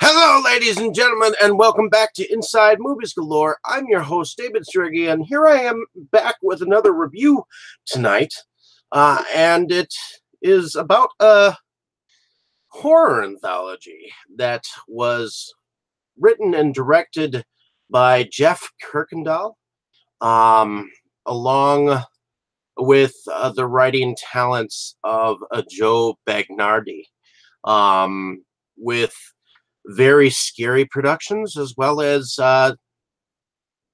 Hello, ladies and gentlemen, and welcome back to Inside Movies Galore. I'm your host, David Striggy, and here I am back with another review tonight. And it is about a horror anthology that was written and directed by Jeff Kirkendall, along with the writing talents of Joe Bagnardi, with very scary productions, as well as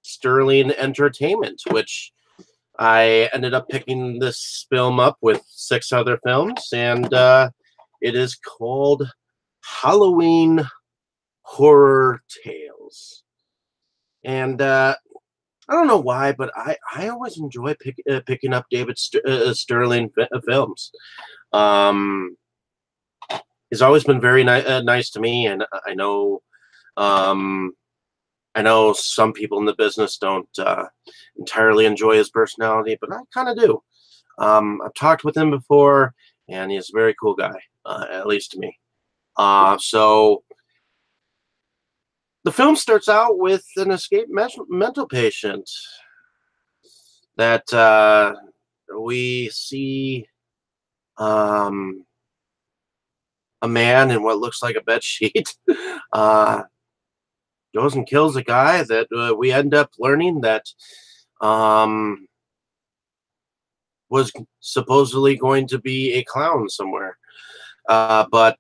Sterling Entertainment, which I ended up picking this film up with 6 other films, and it is called Halloween Horror Tales. And I don't know why, but I always enjoy picking up David Sterling films. He's always been very nice to me, and I know some people in the business don't entirely enjoy his personality, but I kind of do. I've talked with him before, and he's a very cool guy, at least to me. So the film starts out with an escaped mental patient that we see a man in what looks like a bed sheet goes and kills a guy that we end up learning that was supposedly going to be a clown somewhere. But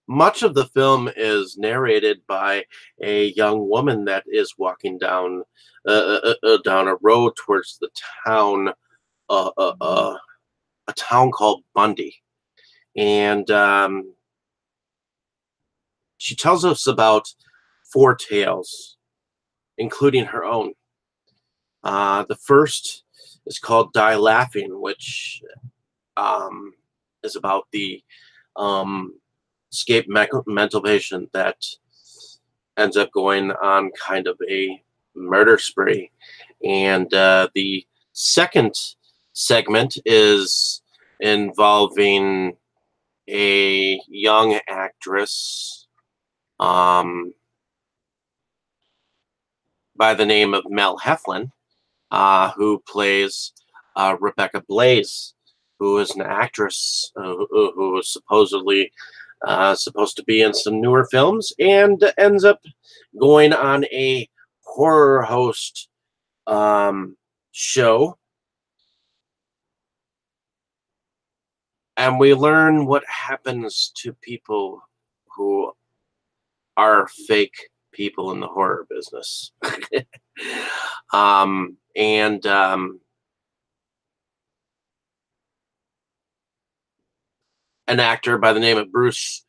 much of the film is narrated by a young woman that is walking down a road towards the town, a town called Bundy, and she tells us about 4 tales, including her own. The first is called Die Laughing, which is about the escaped mental patient that ends up going on kind of a murder spree. And the second segment is involving a young actress by the name of Mel Heflin, who plays Rebecca Blaze, who is an actress who is supposedly supposed to be in some newer films, and ends up going on a horror host show. And we learn what happens to people who are fake people in the horror business. And an actor by the name of Bruce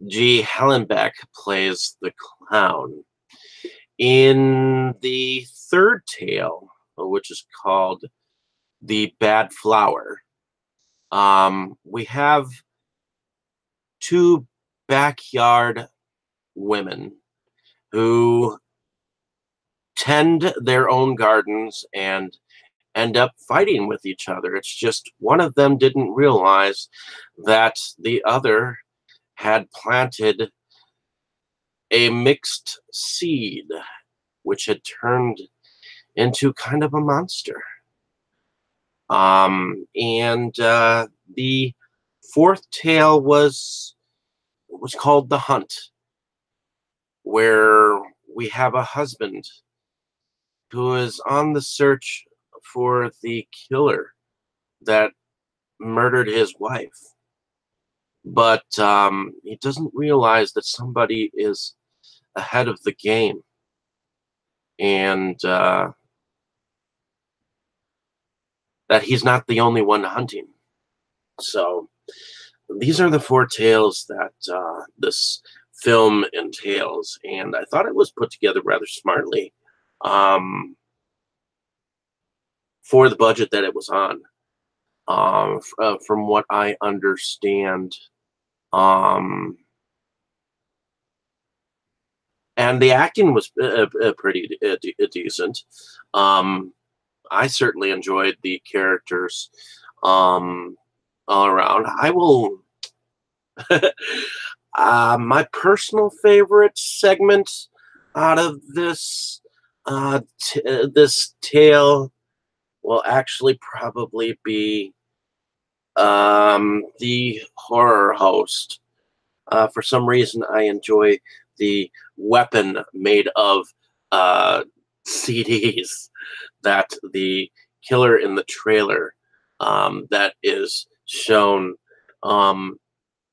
G. Hellenbeck plays the clown. In the third tale, which is called The Bad Flower, we have 2 backyard women who tend their own gardens and end up fighting with each other. It's just one of them didn't realize that the other had planted a mixed seed, which had turned into kind of a monster. And the fourth tale was called The Hunt, where we have a husband who is on the search for the killer that murdered his wife. But he doesn't realize that somebody is ahead of the game. And that he's not the only one hunting. So these are the 4 tales that this film entails, and I thought it was put together rather smartly for the budget that it was on. From what I understand, and the acting was pretty decent. I certainly enjoyed the characters all around. I will My personal favorite segment out of this this tale will actually probably be the horror host. For some reason, I enjoy the weapon made of CDs that the killer in the trailer that is shown um,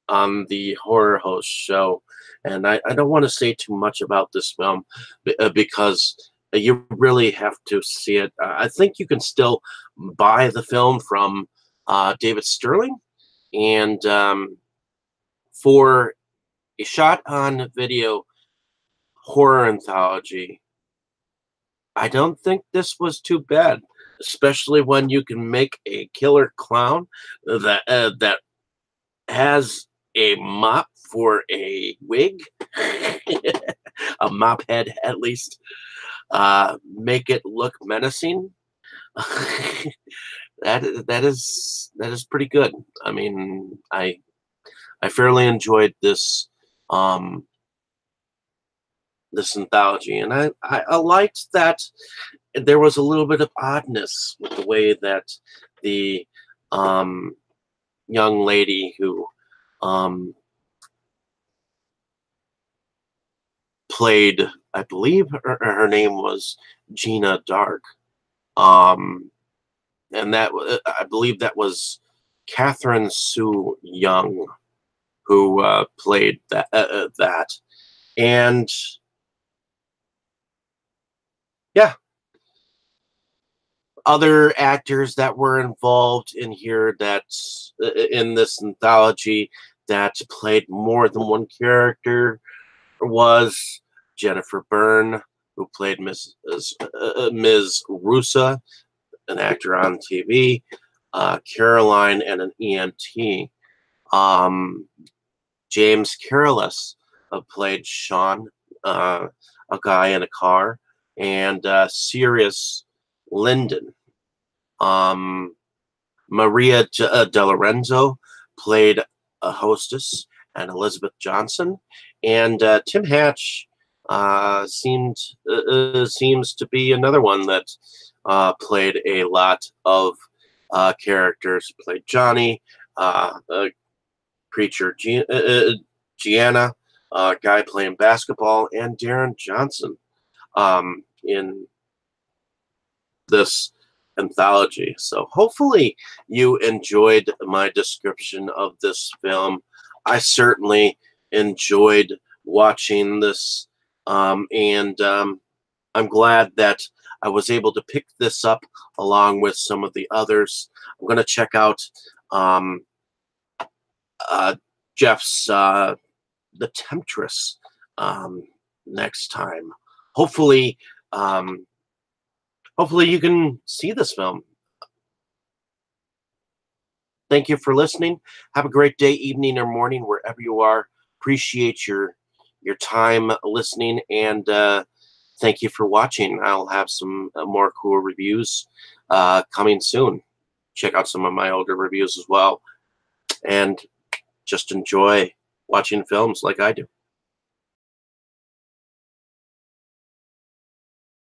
on the horror host show. And I don't want to say too much about this film because you really have to see it. I think you can still buy the film from David Sterling. And for a shot on video horror anthology, I don't think this was too bad, especially when you can make a killer clown that has a mop for a wig, a mop head at least. Make it look menacing. That is pretty good. I mean, I fairly enjoyed um this anthology, and I liked that there was a little bit of oddness with the way that the um young lady who um played, I believe her name was Gina Dark, um and I believe that was Catherine Sue Young who played that. And yeah, other actors that were involved in here that in this anthology that played more than one character was Jennifer Byrne, who played Ms. Rusa, an actor on TV, Caroline, and an EMT. Um, James Carolus played Sean, a guy in a car, and Sirius Linden. Um, Maria De Lorenzo played a hostess, and Elizabeth Johnson, and Tim Hatch seems to be another one that played a lot of characters. He played Johnny, preacher Gianna, guy playing basketball, and Darren Johnson in this anthology. So hopefully you enjoyed my description of this film. I certainly enjoyed watching this, and I'm glad that I was able to pick this up along with some of the others. I'm going to check out uh, Jeff's The Temptress next time. Hopefully, um, hopefully you can see this film. Thank you for listening. Have a great day, evening, or morning, wherever you are. Appreciate your time listening, and thank you for watching. I'll have some more cool reviews coming soon. Check out some of my older reviews as well, and just enjoy watching films like I do.